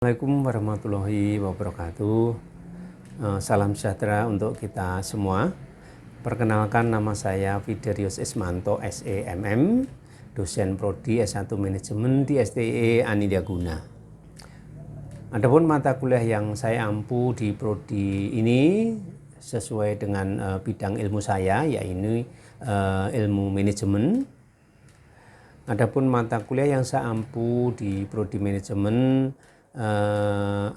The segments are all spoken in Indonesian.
Assalamualaikum warahmatullahi wabarakatuh. Salam sejahtera untuk kita semua. Perkenalkan, nama saya Fiderius Ismanto, SEMM, dosen Prodi S1 Manajemen di STE Anindya-Guna. Adapun mata kuliah yang saya ampu di Prodi ini sesuai dengan bidang ilmu saya, yaitu ilmu manajemen. Adapun mata kuliah yang saya ampu di Prodi Manajemen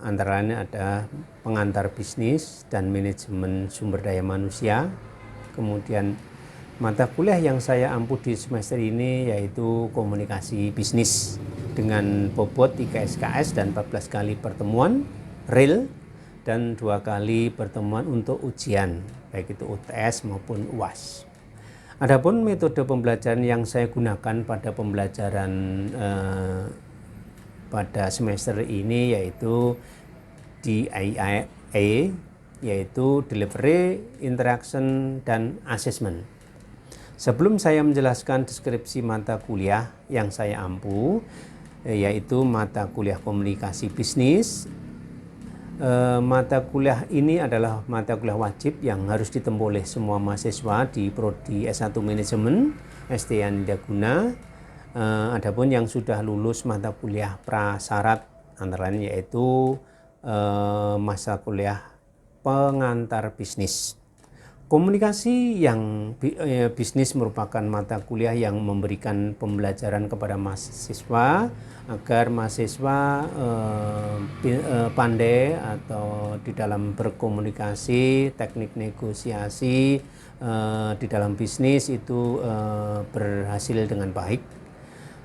antara lain ada pengantar bisnis dan manajemen sumber daya manusia. Kemudian mata kuliah yang saya ampu di semester ini yaitu komunikasi bisnis dengan bobot 3 SKS dan 14 kali pertemuan real dan 2 kali pertemuan untuk ujian, baik itu UTS maupun UAS. Adapun metode pembelajaran yang saya gunakan pada pembelajaran pada semester ini yaitu DIA, yaitu Delivery, Interaction, dan Assessment. Sebelum saya menjelaskan deskripsi mata kuliah yang saya ampu, yaitu mata kuliah komunikasi bisnis, mata kuliah ini adalah mata kuliah wajib yang harus ditempuh oleh semua mahasiswa di Prodi S1 Manajemen STE Anindya-Guna. Adapun yang sudah lulus mata kuliah prasyarat antara lain yaitu mata kuliah pengantar bisnis. Komunikasi yang bisnis merupakan mata kuliah yang memberikan pembelajaran kepada mahasiswa agar mahasiswa pandai atau di dalam berkomunikasi, teknik negosiasi di dalam bisnis itu berhasil dengan baik.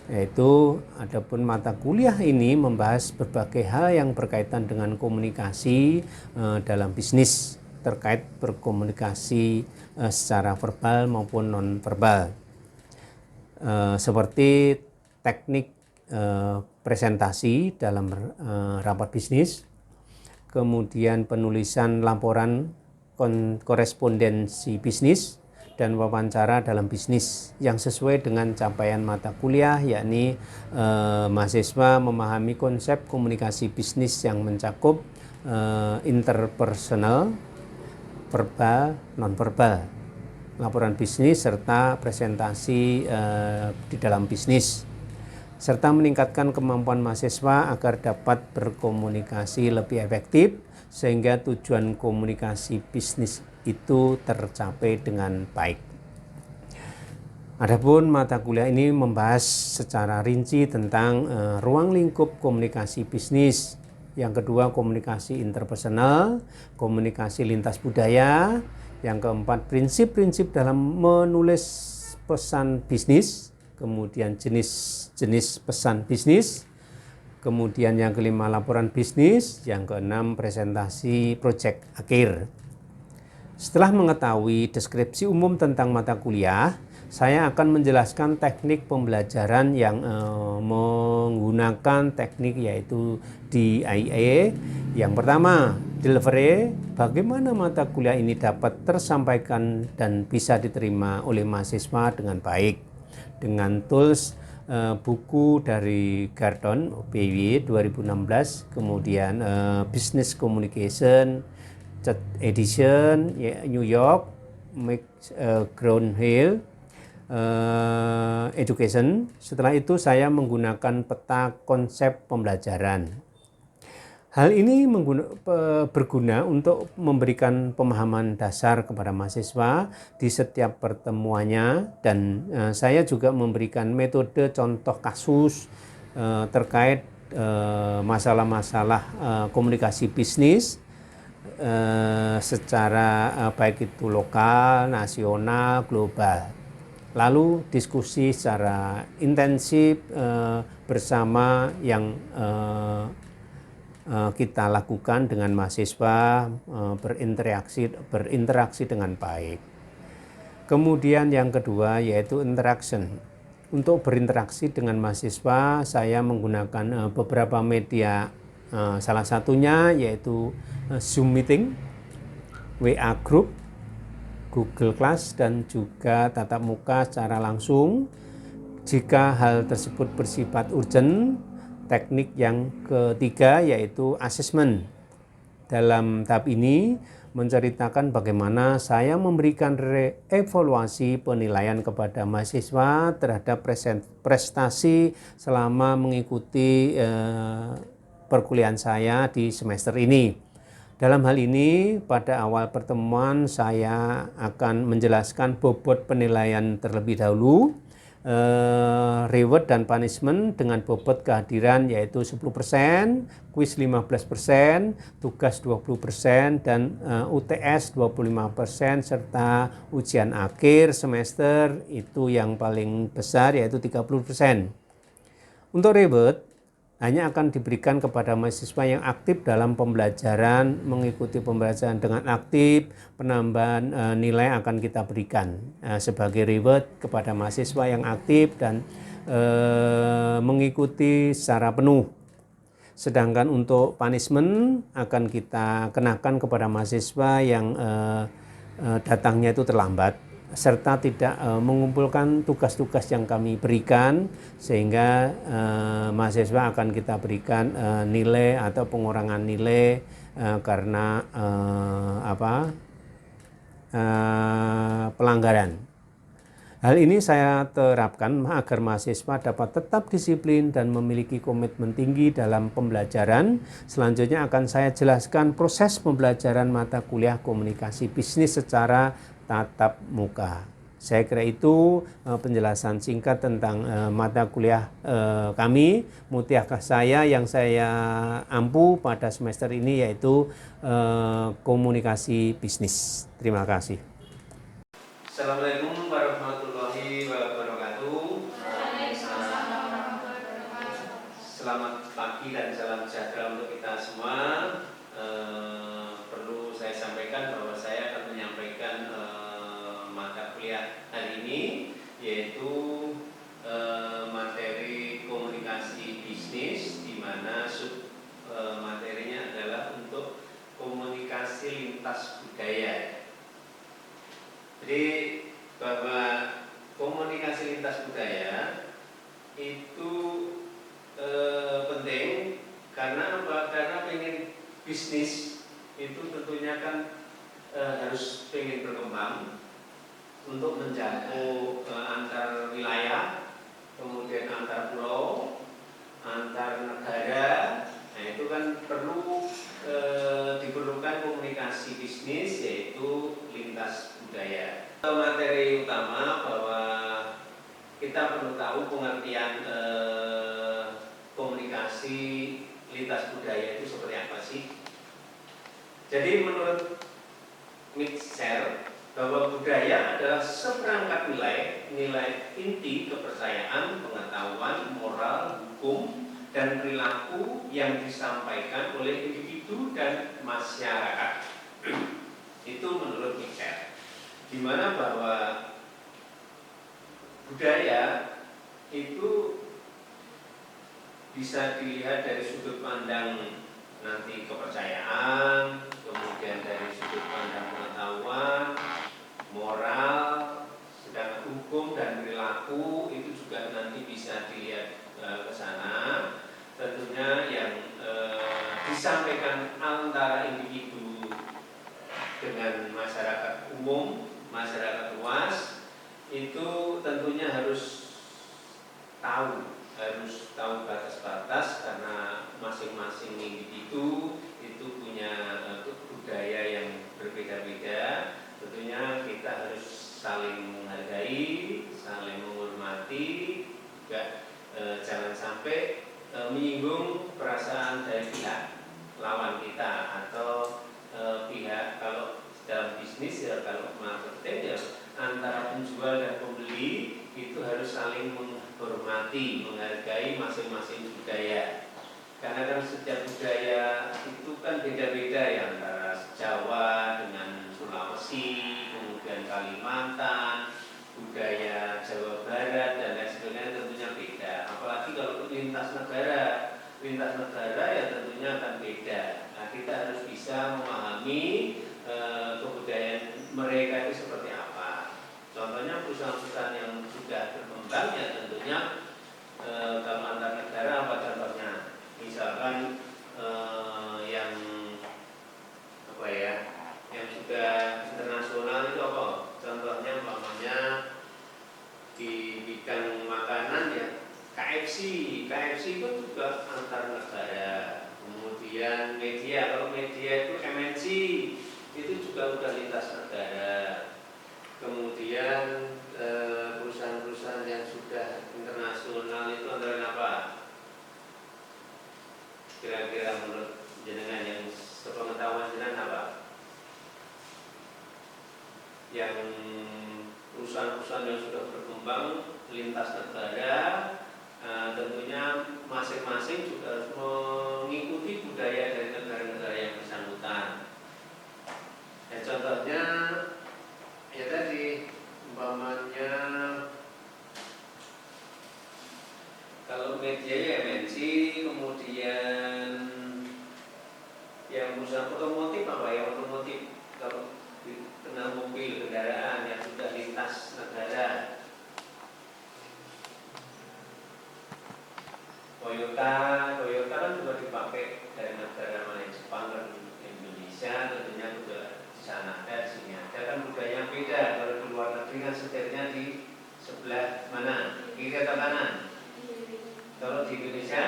Yaitu adapun mata kuliah ini membahas berbagai hal yang berkaitan dengan komunikasi dalam bisnis, terkait berkomunikasi secara verbal maupun non-verbal, seperti teknik presentasi dalam rapat bisnis, kemudian penulisan laporan korespondensi bisnis, dan wawancara dalam bisnis yang sesuai dengan capaian mata kuliah, yakni mahasiswa memahami konsep komunikasi bisnis yang mencakup interpersonal, verbal, non-verbal, laporan bisnis, serta presentasi di dalam bisnis, serta meningkatkan kemampuan mahasiswa agar dapat berkomunikasi lebih efektif sehingga tujuan komunikasi bisnis itu tercapai dengan baik. Adapun mata kuliah ini membahas secara rinci tentang ruang lingkup komunikasi bisnis. Yang kedua, komunikasi interpersonal, komunikasi lintas budaya. Yang keempat, prinsip-prinsip dalam menulis pesan bisnis. Kemudian jenis-jenis pesan bisnis. Kemudian yang kelima, laporan bisnis. Yang keenam, presentasi proyek akhir. Setelah mengetahui deskripsi umum tentang mata kuliah, saya akan menjelaskan teknik pembelajaran yang menggunakan teknik yaitu DIA. Yang pertama, delivery, bagaimana mata kuliah ini dapat tersampaikan dan bisa diterima oleh mahasiswa dengan baik. Dengan tools buku dari Gardon, BW 2016, kemudian Business Communication, Edition, New York, McGraw-Hill, Education. Setelah itu saya menggunakan peta konsep pembelajaran. Hal ini berguna untuk memberikan pemahaman dasar kepada mahasiswa di setiap pertemuannya, dan saya juga memberikan metode contoh kasus terkait masalah-masalah komunikasi bisnis secara baik itu lokal, nasional, global. Lalu diskusi secara intensif bersama yang kita lakukan dengan mahasiswa, berinteraksi dengan baik. Kemudian yang kedua yaitu interaction. Untuk berinteraksi dengan mahasiswa saya menggunakan beberapa media, salah satunya yaitu Zoom Meeting, WA Group, Google Class, dan juga tatap muka secara langsung. Jika hal tersebut bersifat urgent, teknik yang ketiga yaitu asesmen. Dalam tahap ini menceritakan bagaimana saya memberikan evaluasi penilaian kepada mahasiswa terhadap prestasi selama mengikuti perkuliahan saya di semester ini. Dalam hal ini, pada awal pertemuan saya akan menjelaskan bobot penilaian terlebih dahulu, reward dan punishment dengan bobot kehadiran yaitu 10%, kuis 15%, tugas 20%, dan UTS 25%, serta ujian akhir semester itu yang paling besar yaitu 30%. Untuk reward, hanya akan diberikan kepada mahasiswa yang aktif dalam pembelajaran, mengikuti pembelajaran dengan aktif, penambahan nilai akan kita berikan sebagai reward kepada mahasiswa yang aktif dan mengikuti secara penuh. Sedangkan untuk punishment akan kita kenakan kepada mahasiswa yang datangnya itu terlambat, serta tidak mengumpulkan tugas-tugas yang kami berikan, sehingga mahasiswa akan kita berikan nilai atau pengurangan nilai karena pelanggaran. Hal ini saya terapkan agar mahasiswa dapat tetap disiplin dan memiliki komitmen tinggi dalam pembelajaran. Selanjutnya akan saya jelaskan proses pembelajaran mata kuliah komunikasi bisnis secara tatap muka. Saya kira itu penjelasan singkat tentang mata kuliah kami, mutiara saya yang saya ampu pada semester ini yaitu komunikasi bisnis. Terima kasih. Assalamualaikum warahmatullahi wabarakatuh. Selamat pagi dan salam sejahtera untuk kita semua. Perlu saya sampaikan bahwa saya akan menyampaikan mata kuliah hari ini, yaitu materi komunikasi bisnis, di mana sub materinya adalah untuk komunikasi lintas budaya. Jadi bahwa komunikasi lintas budaya itu penting karena apa? Karena pengen bisnis itu tentunya kan harus pengen berkembang untuk menjangkau antar wilayah, kemudian antar pulau, antar negara. Nah itu kan perlu diperlukan komunikasi bisnis yaitu lintas budaya. Materi utama bahwa kita perlu tahu pengertian komunikasi lintas budaya itu seperti apa sih. Jadi menurut Mitchell bahwa budaya adalah seperangkat nilai inti kepercayaan, pengetahuan, moral, hukum, dan perilaku yang disampaikan oleh individu dan masyarakat. Itu menurut Mitchell. Di mana bahwa budaya itu bisa dilihat dari sudut pandang nanti kepercayaan, kemudian dari sudut pandang pengetahuan, moral, sedangkan hukum dan perilaku itu juga nanti bisa dilihat ke sana. Tentunya yang disampaikan antara individu dengan masyarakat umum, masyarakat luas, itu tentunya harus tahu batas-batas karena masing-masing individu itu punya budaya yang berbeda-beda. Tentunya kita harus saling menghargai, saling menghormati, juga jangan sampai menyinggung perasaan dari pihak lawan kita atau pihak, kalau dalam bisnis ya, kalau marketing ya antara penjual dan pembeli itu harus saling menghormati, menghargai masing-masing budaya. Karena kan setiap budaya itu kan beda-beda ya, antara Jawa dengan Sulawesi, kemudian Kalimantan, budaya Jawa Barat dan lain sebagainya tentunya beda. Apalagi kalau lintas negara ya tentunya akan beda. Nah, kita harus bisa memahami kebudayaan mereka itu seperti apa. Contohnya perusahaan-perusahaan yang sudah berkembang ya tentunya kalau antar negara apa contohnya? kemudian media. Kalau media itu MNC itu juga udah lintas negara. Kemudian perusahaan-perusahaan yang sudah internasional itu antara apa? Kira-kira menurut jenengan yang sepengetahuan jenengan apa? Yang perusahaan-perusahaan yang sudah berkembang lintas negara, tentunya masing-masing juga harus mengikuti budaya dari negara-negara yang bersangkutan. Ya, contohnya ya tadi umpamanya kalau media ya MNC, kemudian yang perusahaan otomotif apa ya, otomotif kalau kenal mobil kendaraan yang sudah lintas negara, Toyota kan juga dipakai dari negara mana, Jepang dan Indonesia, tentunya juga di sana ada, di sini ada, kan budaya beda. Kalau di luar negeri kan setirnya di sebelah mana, kiri atau kanan? Kalau di Indonesia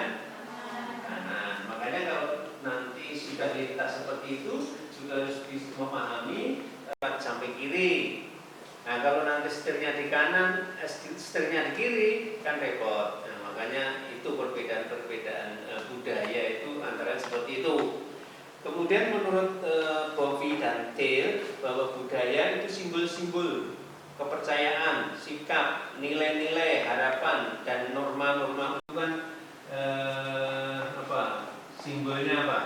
kanan. Makanya kalau nanti sudah lintas seperti itu juga harus bisa memahami samping kiri. Nah, kalau nanti setirnya di kanan, setirnya di kiri kan repot. Nah, makanya itu perbedaan-perbedaan budaya itu antara seperti itu. Kemudian menurut Bovy dan Thiel bahwa budaya itu simbol-simbol kepercayaan, sikap, nilai-nilai, harapan dan norma-norma itu kan simbolnya apa?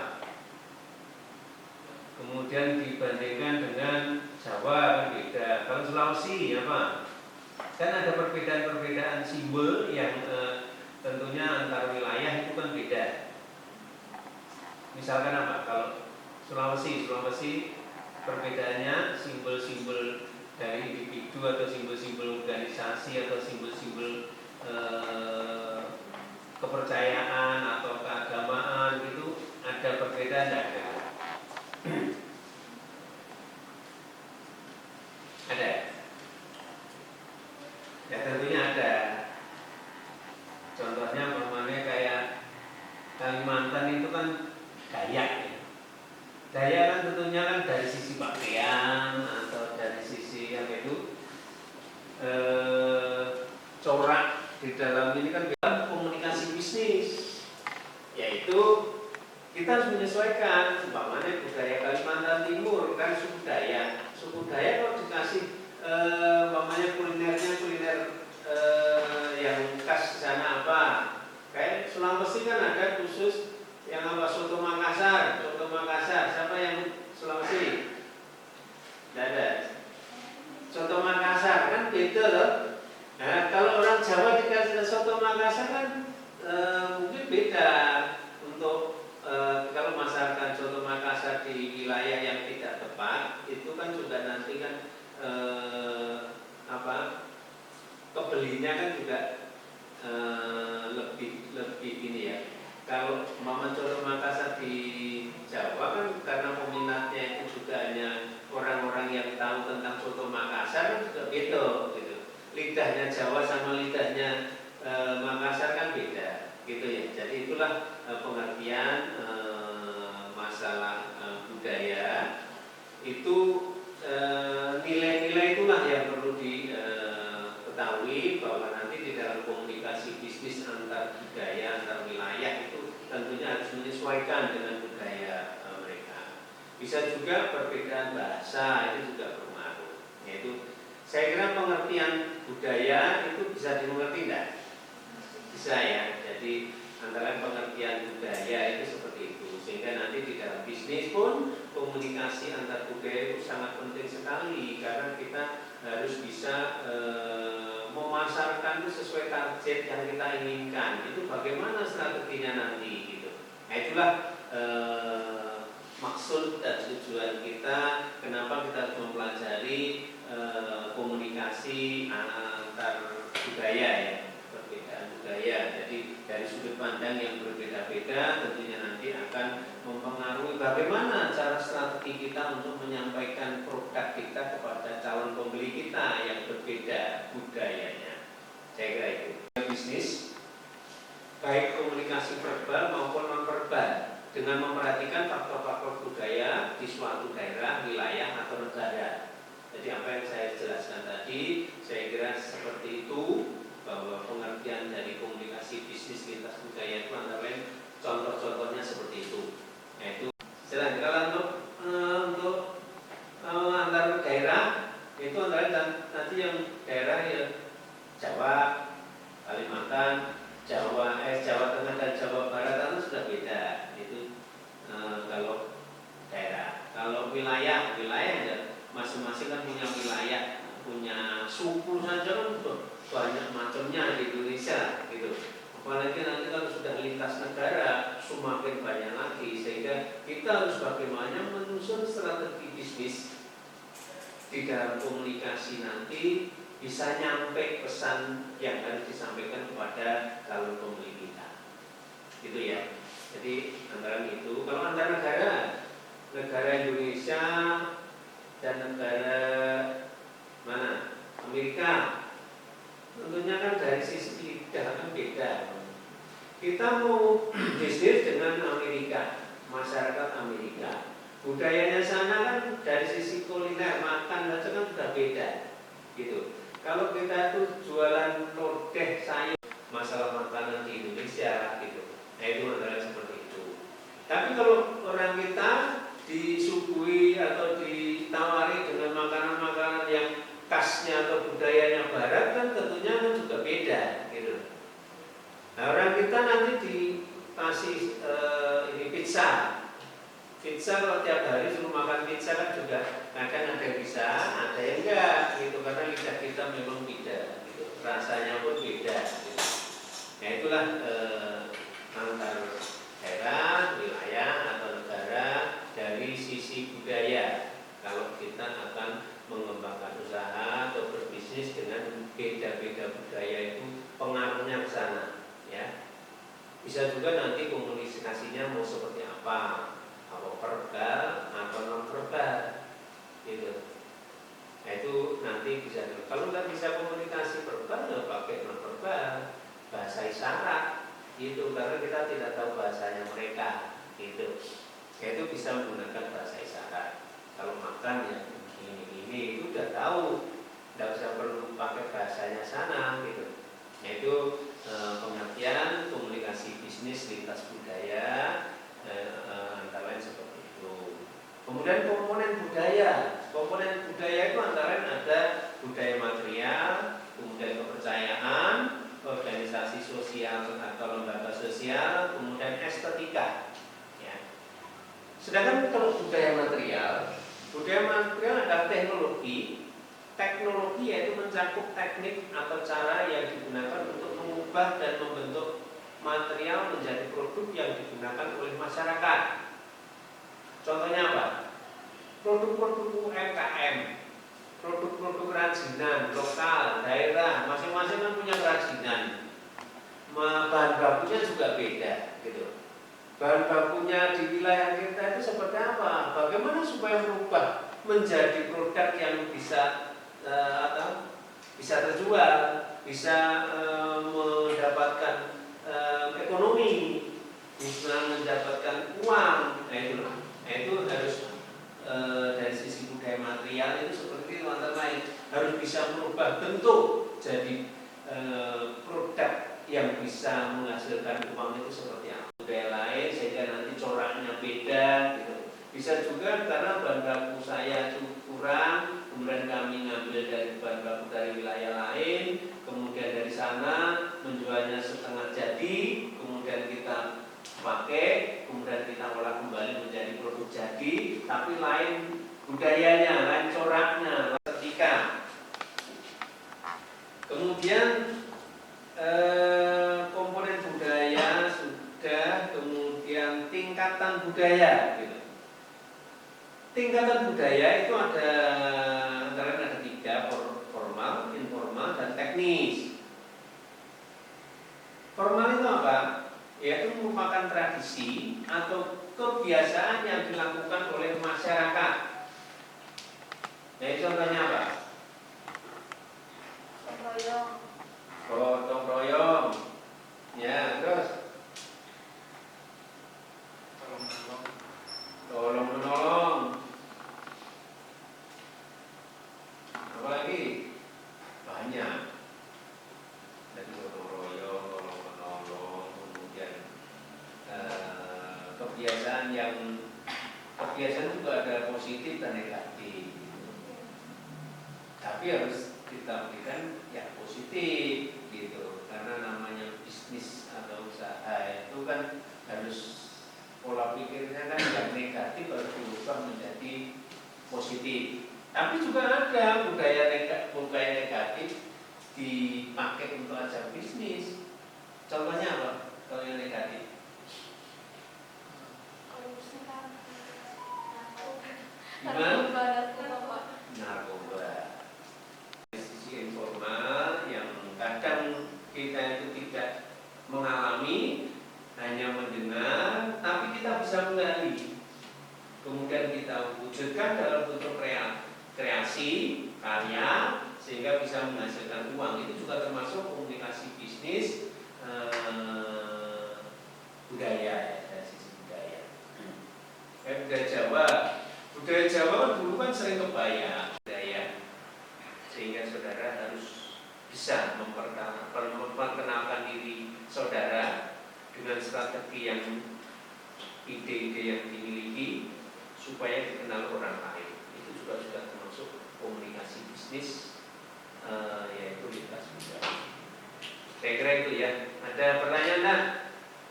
Kemudian dibandingkan dengan Jawa kan beda. Kalau Sulawesi apa? Kan ada perbedaan-perbedaan simbol yang tentunya antar wilayah itu kan beda. Misalkan apa? Kalau Sulawesi perbedaannya simbol-simbol dari individu atau simbol-simbol organisasi atau simbol-simbol kepercayaan atau keagamaan itu ada perbedaan tidak ada? Ada? Ya tentunya ada. Contohnya namanya kayak Kalimantan itu kan Dayak ya. Dayak kan tentunya kan dari sisi pakaian atau dari sisi apa itu corak di dalam ini kan komunikasi bisnis, yaitu kita harus menyesuaikan. Umpamanya budaya Kalimantan Timur kan suku Dayak kalau dikasih umpamanya kuliner yang khas di sana apa, kayak Sulawesi kan ada khusus yang apa, soto Makassar. Siapa yang Sulawesi? Tidak ada. Soto Makassar kan beda loh. Nah, kalau orang Jawa dikasih soto Makassar kan mungkin beda. Untuk kalau masakan soto Makassar di wilayah yang tidak tepat, itu kan juga nanti kan kebelinya kan juga lebih ini ya. Kalau Mama Soto Makassar di Jawa kan karena peminatnya itu juga hanya orang-orang yang tahu tentang soto Makassar kan juga beda gitu. Lidahnya Jawa sama lidahnya Makassar kan beda gitu ya. Jadi itulah pengertian masalah budaya itu. Nilai-nilai itulah yang perlu diketahui bahwa nanti di dalam komunikasi bisnis antar budaya, antar wilayah itu tentunya harus menyesuaikan dengan budaya mereka. Bisa juga perbedaan bahasa itu juga berpengaruh. Yaitu saya kira pengertian budaya itu bisa dimengerti tidak? Bisa ya. Jadi antara pengertian budaya itu seperti itu, sehingga nanti di dalam bisnis pun komunikasi antar budaya itu sangat penting sekali, karena kita harus bisa memasarkan itu sesuai target yang kita inginkan. Itu bagaimana strateginya nanti gitu. Nah, itulah maksud dan tujuan kita, kenapa kita harus mempelajari komunikasi antar budaya ya, perbedaan budaya. Jadi dari sudut pandang yang berbeda-beda tentunya nanti akan mempengaruhi bagaimana cara strategi kita untuk menyampaikan produk kita kepada calon pembeli kita yang berbeda budayanya. Saya kira itu. Bisnis baik komunikasi verbal maupun non verbal dengan memperhatikan faktor-faktor budaya di suatu daerah, wilayah atau negara. Jadi apa yang saya jelaskan tadi, saya kira seperti itu, bahwa pengertian dari komunikasi bisnis lintas budaya itu antara lain contoh-contohnya seperti itu. Yaitu selain kalau untuk antar daerah itu antara nanti yang daerah yang Jawa, Kalimantan, Jawa Tengah dan Jawa Barat itu sudah beda. Itu kalau daerah. Kalau wilayah ya masing-masing kan punya wilayah, punya suku saja kan banyak macamnya di Indonesia gitu. Apalagi nanti kalau sudah lintas negara semakin banyak lagi, sehingga kita harus bagaimana menyusun strategi bisnis di dalam komunikasi nanti bisa nyampe pesan yang harus disampaikan kepada calon pembeli kita. Gitu ya. Jadi antara itu, kalau antar negara Indonesia dan negara mana? Amerika. Tentunya kan dari sisi lidah kan beda. Kita mau bisnis dengan Amerika, masyarakat Amerika. Budayanya sana kan dari sisi kuliner, makan saja kan sudah beda. Gitu. Kalau kita tuh jualan lodeh sayur, masalah makanan di Indonesia gitu. Nah itu adalah seperti itu. Tapi kalau orang kita disuguhi atau ditawari dengan makanan-makanan yang khasnya atau budayanya Barat kan tentunya kan juga beda gitu. Nah orang kita nanti dikasih ini pizza kalau tiap hari suruh makan pizza kan juga kadang ada yang bisa, ada yang enggak gitu, karena lidah kita memang beda gitu. Rasanya pun beda gitu. Nah itulah antar daerah, wilayah atau negara dari sisi budaya. Kalau kita akan mengembangkan usaha atau berbisnis dengan beda-beda budaya itu pengaruhnya ke sana ya. Bisa juga nanti komunikasinya mau seperti apa verbal atau non verbal gitu. Nah itu nanti bisa. Kalau nggak bisa komunikasi verbal ya pakai non verbal, bahasa isyarat gitu, karena kita tidak tahu bahasanya mereka gitu. Ya itu bisa menggunakan bahasa isyarat. Kalau makan ya ini itu udah tahu, tidak usah perlu pakai bahasanya sana gitu. Yaitu pengertian komunikasi bisnis lintas budaya antara lain seperti itu. Kemudian komponen budaya itu antara lain ada budaya material, kemudian kepercayaan, organisasi sosial atau lembaga sosial, kemudian estetika. Ya. Sedangkan kalau budaya material adalah teknologi. Teknologi yaitu mencakup teknik atau cara yang digunakan untuk mengubah dan membentuk material menjadi produk yang digunakan oleh masyarakat. Contohnya apa? Produk-produk UMKM, produk-produk kerajinan lokal, daerah, masing-masing kan punya kerajinan. Bahan bakunya juga beda, gitu. Bahan bakunya di wilayah kita itu seperti apa? Bagaimana supaya merubah menjadi produk yang bisa bisa terjual, bisa mendapatkan ekonomi, bisa mendapatkan uang. Nah itu harus dari sisi budaya material itu seperti itu, antara lain harus bisa merubah bentuk jadi produk yang bisa menghasilkan uang itu seperti apa. Budaya lain sehingga nanti coraknya beda gitu. Bisa juga karena bahan baku saya kurang, kemudian kami ngambil dari bahan baku dari wilayah lain, kemudian dari sana menjualnya setengah jadi, kemudian kita pakai, kemudian kita olah kembali menjadi produk jadi, tapi lain budayanya, lain coraknya, lain estetika. Kemudian komponen budaya sudah, kemudian tingkatan budaya gitu. Tingkatan budaya itu ada tiga, formal, informal, dan teknis. Formal itu apa? Yaitu merupakan tradisi atau kebiasaan yang dilakukan oleh masyarakat. Nah, contohnya apa? Gotong royong. Ya, terus kebiasaan juga ada positif dan negatif. Tapi harus kita berikan yang positif gitu, karena namanya bisnis atau usaha itu kan harus pola pikirnya kan yang negatif harus diubah menjadi positif. Tapi juga ada budaya negatif dipakai untuk ajang bisnis. Contohnya apa kalau yang negatif? Narkoba. Sisi informal yang kadang kita itu tidak mengalami, hanya mendengar, tapi kita bisa menggali. Kemudian kita wujudkan dalam bentuk kreasi, karya, sehingga bisa menghasilkan uang. Itu juga termasuk komunikasi bisnis budaya, dari sisi budaya. Budaya Jawa kan dulu kan sering kebaya budaya, sehingga saudara harus bisa memperkenalkan diri saudara dengan strategi yang ide-ide yang dimiliki supaya dikenal orang lain. Itu juga termasuk komunikasi bisnis, yaitu lintas budaya. Saya kira itu ya. Ada pertanyaan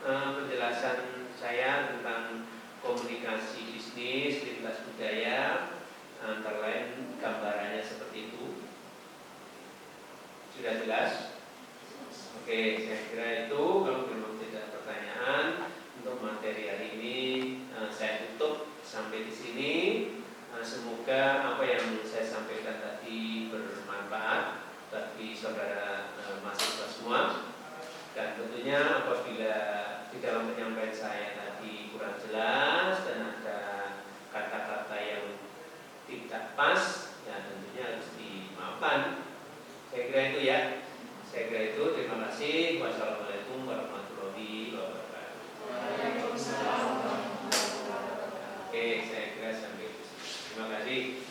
penjelasan saya tentang komunikasi bisnis lintas budaya, antara lain gambarannya seperti itu. Sudah jelas? Oke, saya kira itu. Kalau memang tidak ada pertanyaan untuk materi hari ini, saya tutup sampai di sini. Semoga apa yang saya sampaikan tadi bermanfaat bagi saudara mahasiswa semua. Dan tentunya apabila di dalam penyampaian saya tadi kurang jelas dan ada kata-kata yang tidak pas, ya tentunya harus dimaafkan. Saya kira itu ya. Saya kira itu. Terima kasih. Wassalamualaikum warahmatullahi wabarakatuh. Waalaikumsalam. Oke, saya kira sampai di sini. Terima kasih.